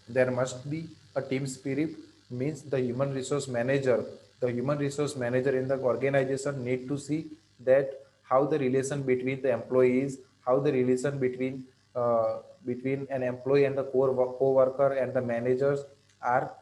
There must be a team spirit, means the human resource manager in the organization need to see that how the relation between the employees, how the relation between an employee and the co-worker and the managers are.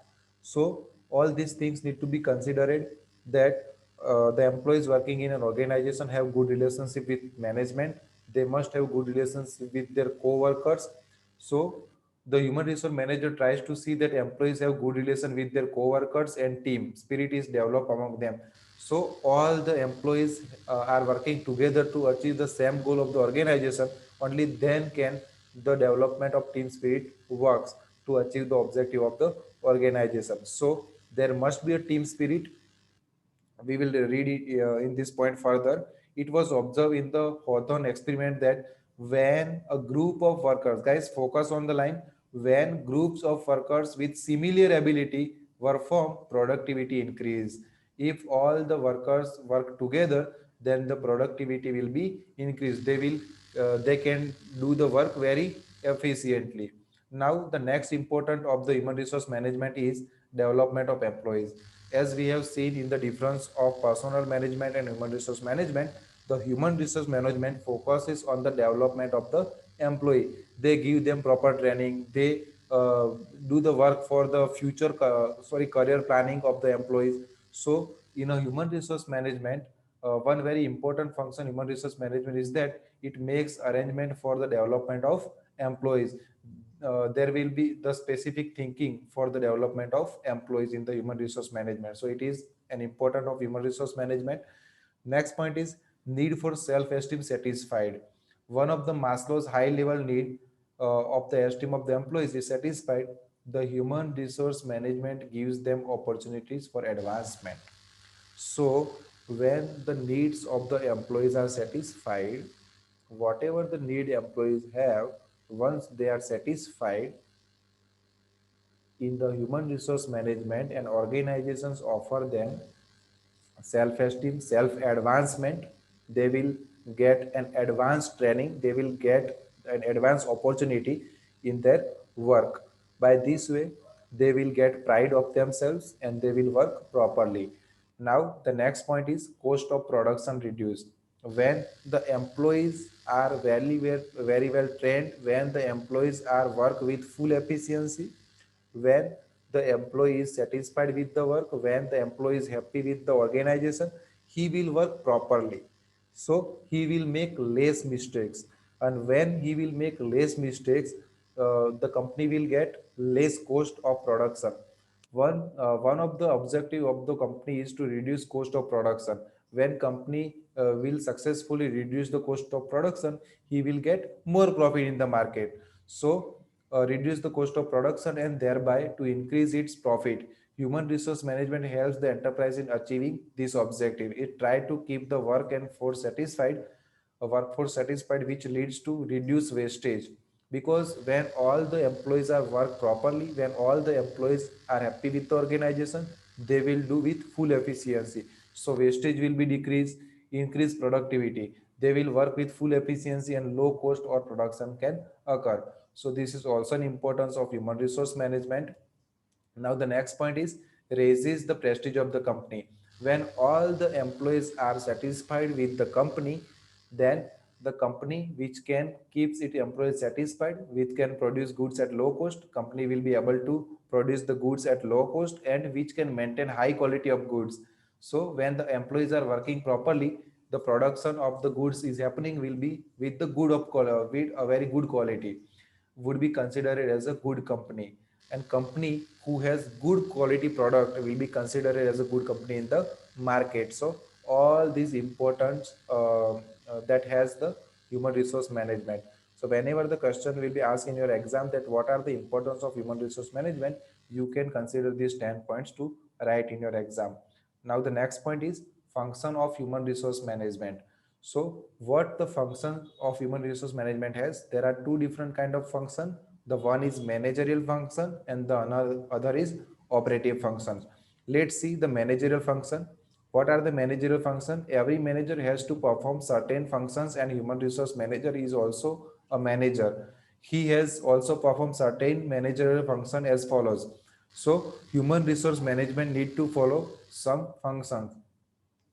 So all these things need to be considered, that the employees working in an organization have good relationship with management. They must have good relationship with their co-workers. So the human resource manager tries to see that employees have good relation with their co-workers and team spirit is developed among them. So all the employees are working together to achieve the same goal of the organization. Only then can the development of team spirit works to achieve the objective of the organization. So there must be a team spirit. We will read it in this point further. It was observed in the Hawthorne experiment that when a group of workers, guys, focus on the line, when groups of workers with similar ability perform, productivity increase. If all the workers work together, then the productivity will be increased. They can do the work very efficiently. Now, the next important of the human resource management is development of employees. As we have seen in the difference of personal management and human resource management, the human resource management focuses on the development of the employee. They give them proper training. They do the work for the future, career planning of the employees. So, in a human resource management, one very important function human resource management is that it makes arrangement for the development of employees. There will be the specific thinking for the development of employees in the human resource management. So it is an important of human resource management. Next point is need for self-esteem satisfied. One of the Maslow's high level need of the esteem of the employees is satisfied. The human resource management gives them opportunities for advancement. So when the needs of the employees are satisfied, whatever the need employees have, once they are satisfied, in the human resource management and organizations offer them self-esteem, self-advancement. They will get an advanced training, they will get an advanced opportunity in their work. By this way, they will get pride of themselves and they will work properly. Now the next point is cost of production reduced. When the employees are very well trained, when the employees are work with full efficiency, when the employee is satisfied with the work, when the employee is happy with the organization, he will work properly. So he will make less mistakes. And when he will make less mistakes, the company will get less cost of production. One of the objective of the company is to reduce cost of production. When company will successfully reduce the cost of production, he will get more profit in the market. So reduce the cost of production and thereby to increase its profit. Human resource management helps the enterprise in achieving this objective. It tries to keep the work and force satisfied, a workforce satisfied, which leads to reduce wastage. Because when all the employees are work properly, when all the employees are happy with the organization, they will do with full efficiency. So wastage will be decreased, increase productivity. They will work with full efficiency and low cost or production can occur. So this is also an importance of human resource management. Now the next point is raises the prestige of the company. When all the employees are satisfied with the company, then the company which can keeps its employees satisfied, which can produce goods at low cost, company will be able to produce the goods at low cost and which can maintain high quality of goods. So when the employees are working properly, the production of the goods is happening will be with the with a very good quality, would be considered as a good company. And company who has good quality product will be considered as a good company in the market. So all these importance that has the human resource management. So whenever the question will be asked in your exam that what are the importance of human resource management, you can consider these 10 points to write in your exam. Now the next point is function of human resource management. So what the function of human resource management has, there are two different kind of function. The one is managerial function and the other is operative functions. Let's see the managerial function. What are the managerial function? Every manager has to perform certain functions, and human resource manager is also a manager. He has also performed certain managerial function as follows. So human resource management need to follow some functions.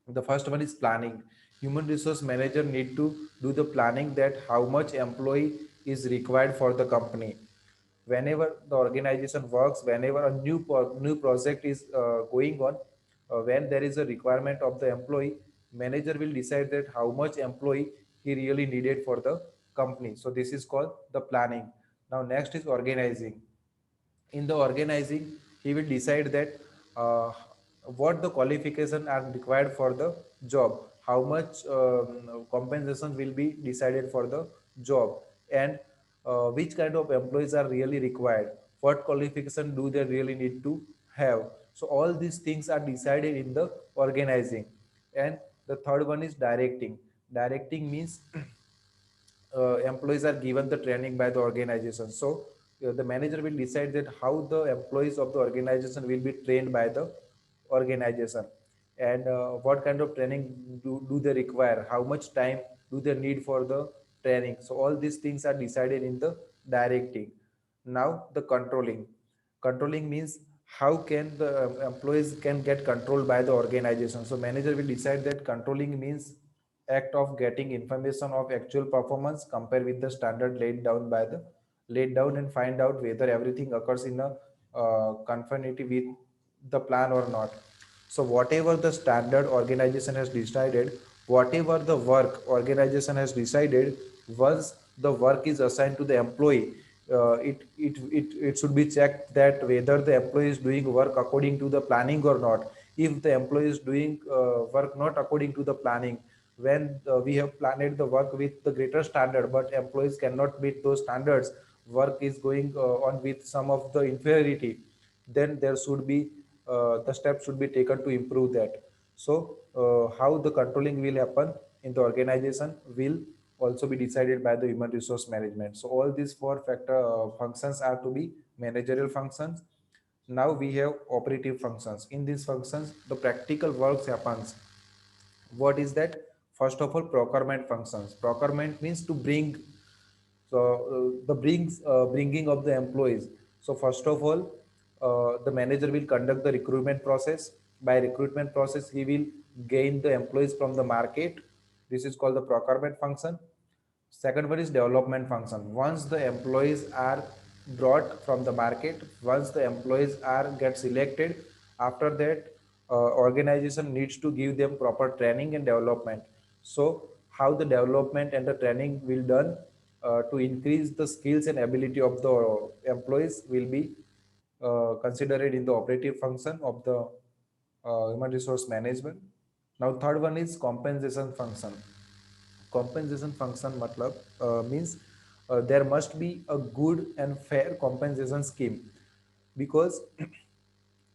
The first one is planning. Human resource manager need to do the planning that how much employee is required for the company. Whenever the organization works, whenever a new project is going on, when there is a requirement of the employee, manager will decide that how much employee he really needed for the company. So this is called the planning. Now next is organizing. In the organizing, he will decide that what the qualification are required for the job, how much compensation will be decided for the job, and which kind of employees are really required, what qualification do they really need to have. So all these things are decided in the organizing. And the third one is directing. Directing means employees are given the training by the organization. So the manager will decide that how the employees of the organization will be trained by the organization, and what kind of training do they require, how much time do they need for the training. So all these things are decided in the directing. Now the controlling. Controlling means how can the employees can get controlled by the organization. So manager will decide that controlling means act of getting information of actual performance compared with the standard laid down and find out whether everything occurs in a conformity with the plan or not. So whatever the standard organization has decided, whatever the work organization has decided, once the work is assigned to the employee, it should be checked that whether the employee is doing work according to the planning or not. If the employee is doing work not according to the planning, when we have planned the work with the greater standard but employees cannot meet those standards, work is going on with some of the inferiority, then there should be the steps should be taken to improve that. So how the controlling will happen in the organization will also be decided by the human resource management. So all these four factor functions are to be managerial functions. Now we have operative functions. In these functions the practical works happens. What is that? First of all, procurement functions. Procurement means to bring. So the bringing of the employees. So first of all, the manager will conduct the recruitment process. By recruitment process he will gain the employees from the market. This is called the procurement function. Second one is development function. Once the employees are brought from the market, once the employees are get selected, after that organization needs to give them proper training and development. So how the development and the training will done to increase the skills and ability of the employees will be considered in the operative function of the human resource management. Now third one is compensation function. Compensation function matlab means there must be a good and fair compensation scheme, because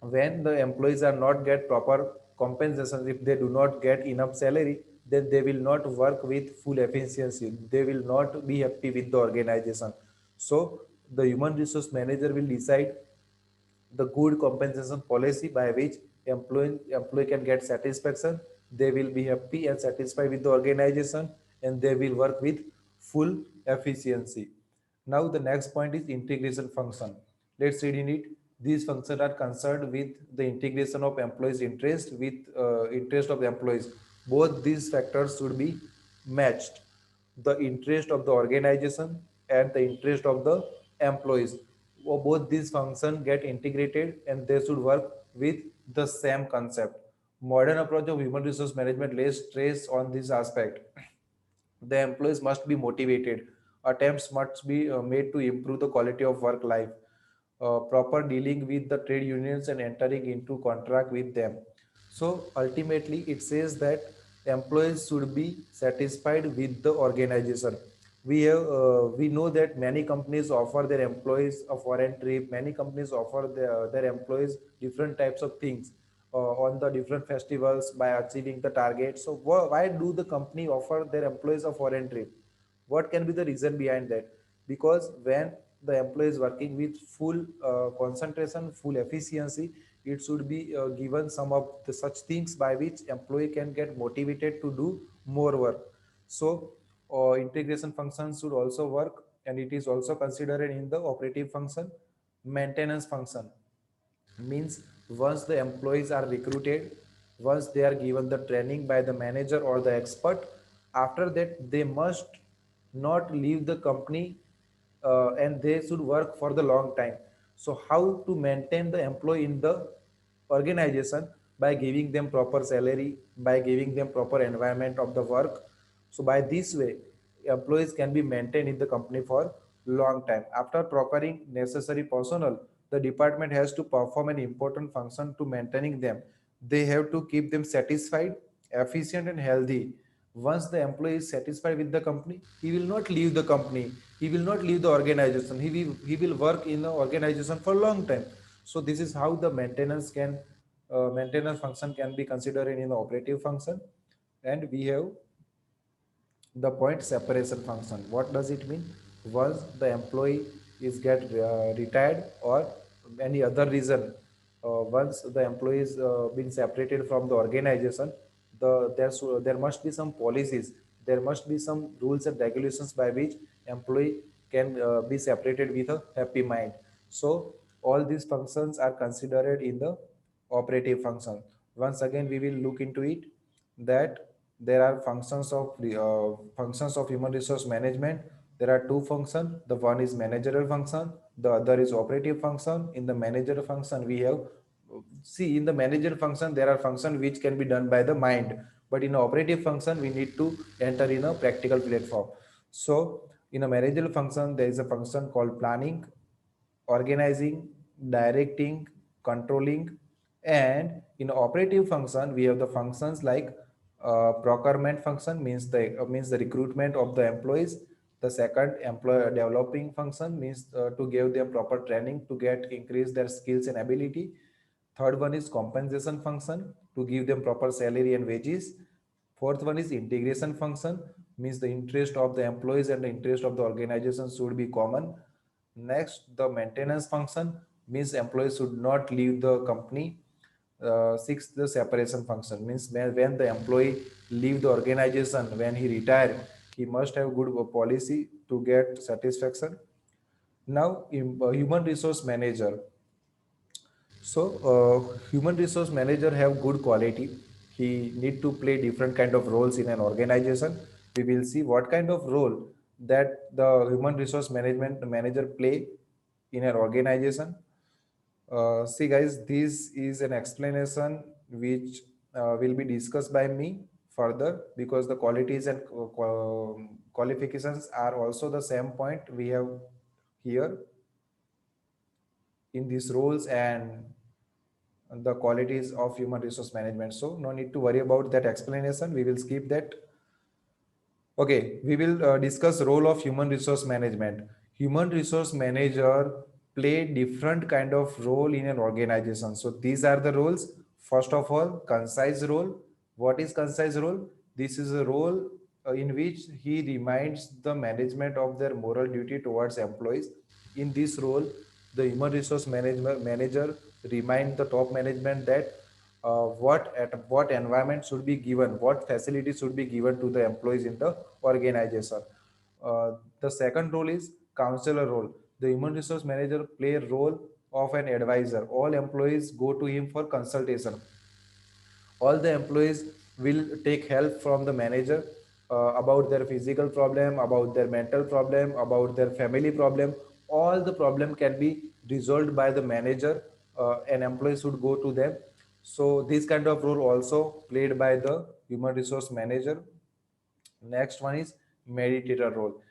when the employees are not get proper compensation, if they do not get enough salary, then they will not work with full efficiency, they will not be happy with the organization. So the human resource manager will decide the good compensation policy by which employee can get satisfaction, they will be happy and satisfied with the organization, and they will work with full efficiency. Now the next point is integration function. Let's read in it. These functions are concerned with the integration of employees interest with interest of the employees. Both these factors should be matched, the interest of the organization and the interest of the employees. Both these functions get integrated and they should work with the same concept. Modern approach of human resource management lays stress on this aspect. The employees must be motivated. Attempts must be made to improve the quality of work life. Proper dealing with the trade unions and entering into contract with them. So ultimately, it says that employees should be satisfied with the organization. We know that many companies offer their employees a foreign trip. Many companies offer their employees different types of things on the different festivals by achieving the target. So why do the company offer their employees a foreign trip? What can be the reason behind that? Because when the employee is working with full concentration, full efficiency, it should be given some of the such things by which employee can get motivated to do more work. So integration functions should also work, and it is also considered in the operative function. Maintenance function means once the employees are recruited, once they are given the training by the manager or the expert, after that they must not leave the company, and they should work for the long time. So how to maintain the employee in the organization? By giving them proper salary, by giving them proper environment of the work. So by this way, employees can be maintained in the company for long time. After procuring necessary personnel, the department has to perform an important function to maintaining them. They have to keep them satisfied, efficient, and healthy. Once the employee is satisfied with the company, he will not leave the company. He will not leave the organization. He will work in the organization for a long time. So this is how the maintenance function can be considered in the operative function. And we have the point separation function. What does it mean? Once the employee is get retired or any other reason, once the employee is been separated from the organization, there must be some policies, there must be some rules and regulations by which employee can be separated with a happy mind. So all these functions are considered in the operative function. Once again we will look into it, that there are functions of human resource management. There are two functions. The one is managerial function, the other is operative function. In the managerial function we have, see, in the managerial function there are functions which can be done by the mind, but in operative function we need to enter in a practical platform. So in a managerial function there is a function called planning, organizing, directing, controlling. And in operative function we have the functions like procurement function, means the recruitment of the employees. The second, employee developing function, means to give them proper training to get increase their skills and ability. Third one is compensation function, to give them proper salary and wages. Fourth one is integration function, means the interest of the employees and the interest of the organization should be common. Next, the maintenance function, means employees should not leave the company. Sixth, the separation function, means when the employee leave the organization, when he retire, he must have good policy to get satisfaction. Now, human resource manager. So, human resource manager have good quality. He need to play different kind of roles in an organization. We will see what kind of role that the human resource management manager play in an organization. See, guys, this is an explanation which will be discussed by me further, because the qualities and qualifications are also the same point we have here in these roles and the qualities of human resource management. So no need to worry about that explanation. We will skip that. Okay, we will discuss role of human resource management. Human resource manager play different kind of role in an organization. So these are the roles. First of all, concise role. What is concise role? This is a role in which he reminds the management of their moral duty towards employees. In this role, the human resource management manager remind the top management that what environment should be given, what facilities should be given to the employees in the organization. The second role is counselor role. The human resource manager play a role of an advisor. All employees go to him for consultation. All the employees will take help from the manager about their physical problem, about their mental problem, about their family problem. All the problem can be resolved by the manager. An employee should go to them. So this kind of role also played by the human resource manager. Next one is mediator role.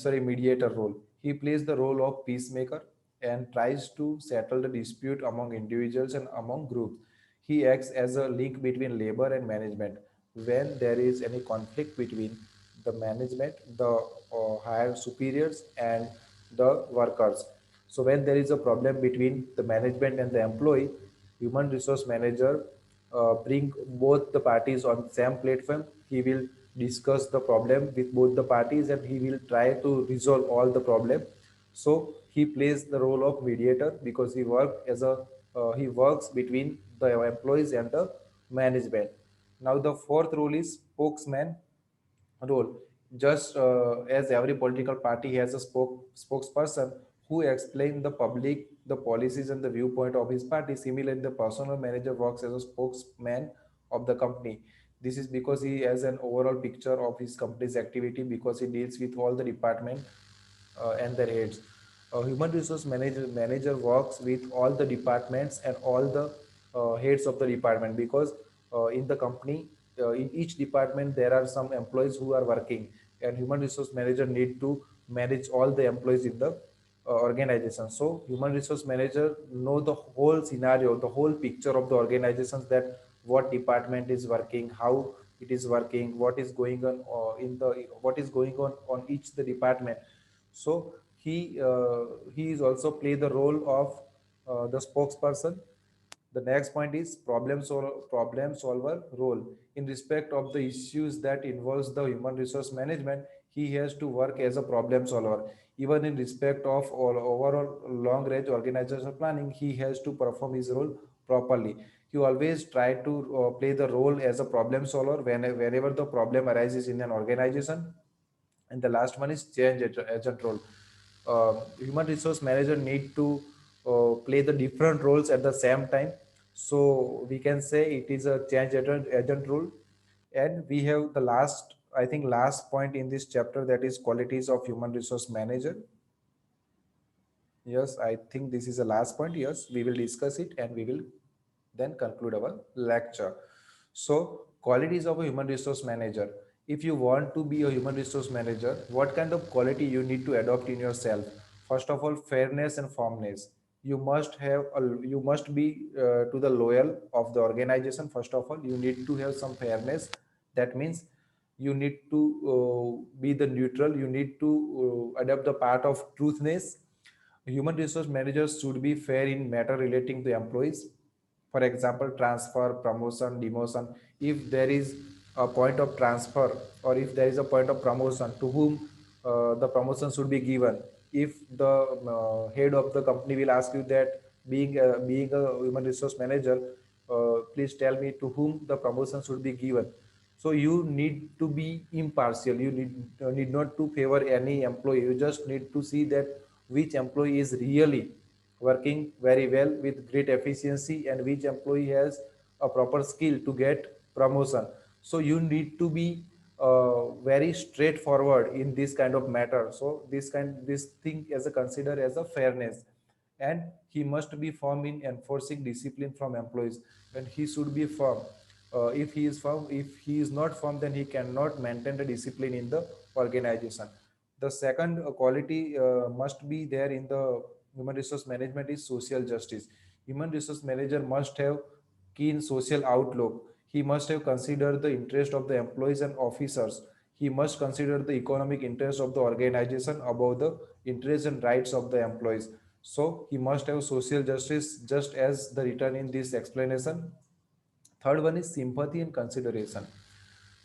Mediator role. He plays the role of peacemaker and tries to settle the dispute among individuals and among groups. He acts as a link between labor and management. When there is any conflict between the management, the higher superiors, and the workers. So when there is a problem between the management and the employee, human resource manager bring both the parties on same platform. He will discuss the problem with both the parties and he will try to resolve all the problem. So he plays the role of mediator because he works between the employees and the management. Now the fourth role is spokesman role. Just as every political party has a spokesperson who explains the public the policies and the viewpoint of his party, similarly the personal manager works as a spokesman of the company. This is because he has an overall picture of his company's activity because he deals with all the department and their heads. A human resource manager works with all the departments and all the heads of the department because in the company, in each department, there are some employees who are working, and human resource manager need to manage all the employees in the organization. So human resource manager know the whole scenario, the whole picture of the organizations, that what department is working, how it is working, what is going on in the what is going on each the department. So he is also play the role of the spokesperson. The next point is problem solver role. In respect of the issues that involves the human resource management, he has to work as a problem solver. Even in respect of all overall long range organizational planning, he has to perform his role properly. He always try to play the role as a problem solver whenever the problem arises in an organization. And the last one is change agent role. Human resource manager need to play the different roles at the same time. So we can say it is a change agent role. And we have the last, I think last point in this chapter, that is qualities of human resource manager. Yes, I think this is the last point. Yes, we will discuss it and we will then conclude our lecture. So, qualities of a human resource manager. If you want to be a human resource manager, what kind of quality you need to adopt in yourself? First of all, fairness and firmness. You must be to the loyal of the organization. First of all, you need to have some fairness. That means you need to be the neutral. You need to adopt the part of truthness. Human resource managers should be fair in matter relating to employees. For example, transfer, promotion, demotion. If there is a point of transfer or if there is a point of promotion, to whom the promotion should be given. If the head of the company will ask you that, being a human resource manager, please tell me to whom the promotion should be given. So you need to be impartial. You need not to favor any employee. You just need to see that which employee is really working very well with great efficiency and which employee has a proper skill to get promotion. So you need to be very straightforward in this kind of matter. So this thing as a consider as a fairness. And he must be firm in enforcing discipline from employees, and he should be firm. If he is not firm, then he cannot maintain the discipline in the organization. The second quality must be there in the human resource management is social justice. Human resource manager must have keen social outlook. He must have considered the interest of the employees and officers. He must consider the economic interest of the organization above the interests and rights of the employees. So he must have social justice, just as the written in this explanation. Third one is sympathy and consideration.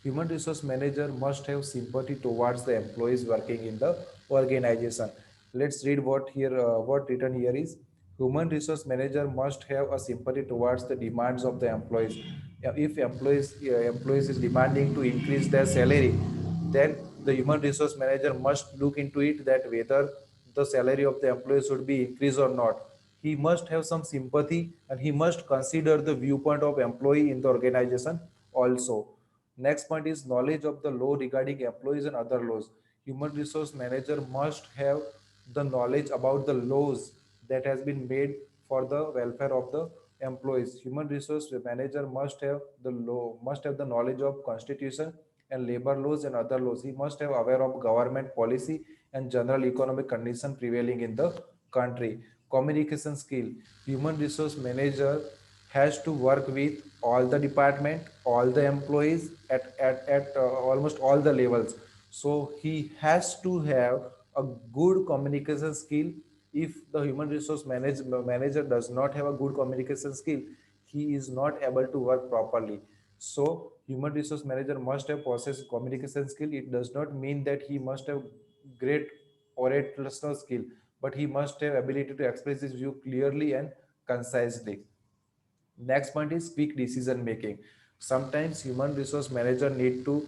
Human resource manager must have sympathy towards the employees working in the organization. Let's read what written here is. Human resource manager must have a sympathy towards the demands of the employees. If employees is demanding to increase their salary, then the human resource manager must look into it, that whether the salary of the employee should be increased or not. He must have some sympathy and he must consider the viewpoint of employee in the organization also. Next point is knowledge of the law regarding employees and other laws. Human resource manager must have the knowledge about the laws that has been made for the welfare of the employees. Human resource manager must have the knowledge of constitution and labor laws and other laws. He must have aware of government policy and general economic condition prevailing in the country. Communication skill. Human resource manager has to work with all the department, all the employees at almost all the levels. So he has to have a good communication skill. If the human resource manager does not have a good communication skill, he is not able to work properly. So human resource manager must have possessed communication skill. It does not mean that he must have great orational skill, but he must have ability to express his view clearly and concisely. Next point is quick decision making. Sometimes human resource manager need to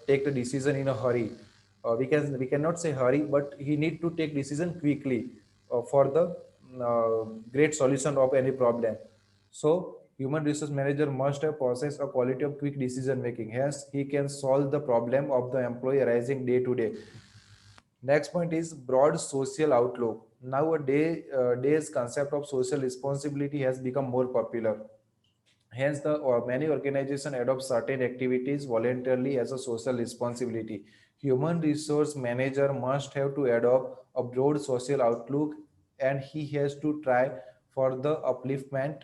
take the decision in a hurry. We cannot say hurry, but he need to take decision quickly for the great solution of any problem. So human resource manager must have possess a quality of quick decision making. Hence, he can solve the problem of the employee arising day to day. Next point is broad social outlook. Nowadays, days concept of social responsibility has become more popular. Hence, many organizations adopt certain activities voluntarily as a social responsibility. Human resource manager must have to adopt a broad social outlook, and he has to try for the upliftment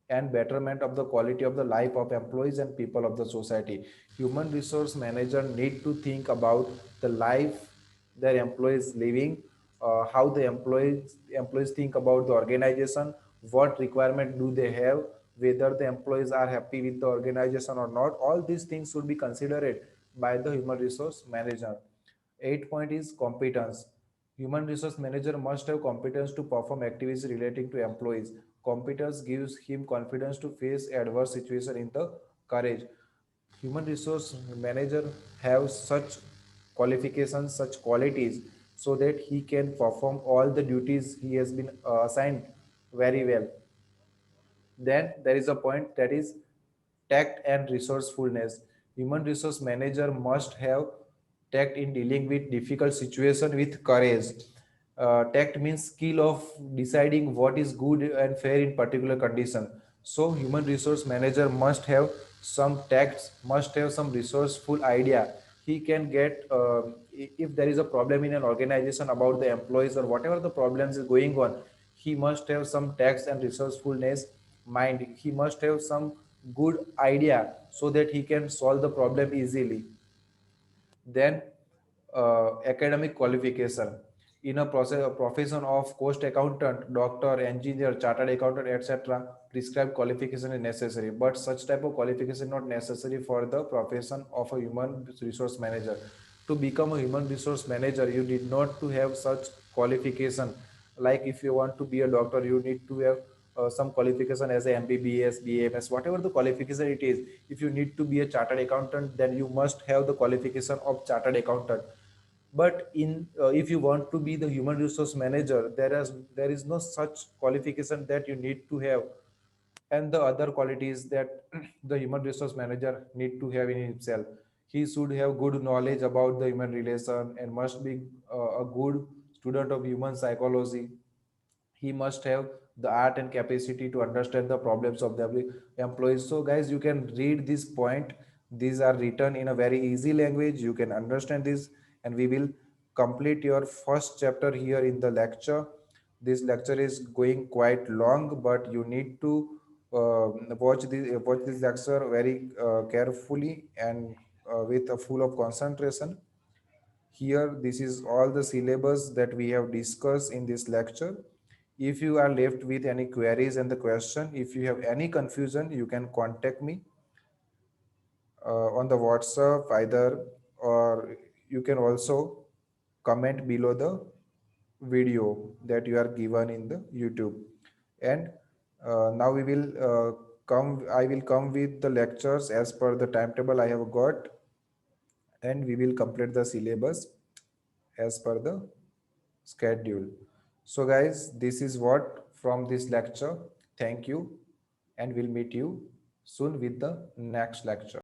and betterment of the quality of the life of employees and people of the society. Human resource manager need to think about the life their employees living, how the employees think about the organization, what requirement do they have, whether the employees are happy with the organization or not. All these things should be considered by the human resource manager. 8 point is competence. Human resource manager must have competence to perform activities relating to employees. Competence gives him confidence to face adverse situation in the courage. Human resource manager have such qualifications, such qualities, so that he can perform all the duties he has been assigned very well. Then there is a point that is tact and resourcefulness. Human resource manager must have tact in dealing with difficult situation with courage. Tact means skill of deciding what is good and fair in particular condition. So human resource manager must have some tact, must have some resourceful idea. He can get if there is a problem in an organization about the employees or whatever the problems is going on, he must have some tact and resourcefulness mind. He must have some good idea so that he can solve the problem easily. Then academic qualification. In a process, a profession of cost accountant, doctor, engineer, chartered accountant, etc., prescribed qualification is necessary. But such type of qualification is not necessary for the profession of a human resource manager. To become a human resource manager, you need not to have such qualification. Like if you want to be a doctor, you need to have some qualification as a MBBS, BAMS, whatever the qualification it is. If you need to be a chartered accountant, then you must have the qualification of chartered accountant. But in if you want to be the human resource manager, there is no such qualification that you need to have. And the other qualities that the human resource manager need to have in himself, he should have good knowledge about the human relation and must be a good student of human psychology. He must have the art and capacity to understand the problems of the employees. So guys, you can read this point. These are written in a very easy language, you can understand this. And we will complete your first chapter here in the lecture. This lecture is going quite long, but you need to watch this lecture very carefully and with a full of concentration. Here, this is all the syllabus that we have discussed in this lecture. If you are left with any queries and the question, if you have any confusion, you can contact me on the WhatsApp either, or you can also comment below the video that you are given in the YouTube. And now we will I will come with the lectures as per the timetable I have got, and we will complete the syllabus as per the schedule. So guys, this is what from this lecture. Thank you, and we'll meet you soon with the next lecture.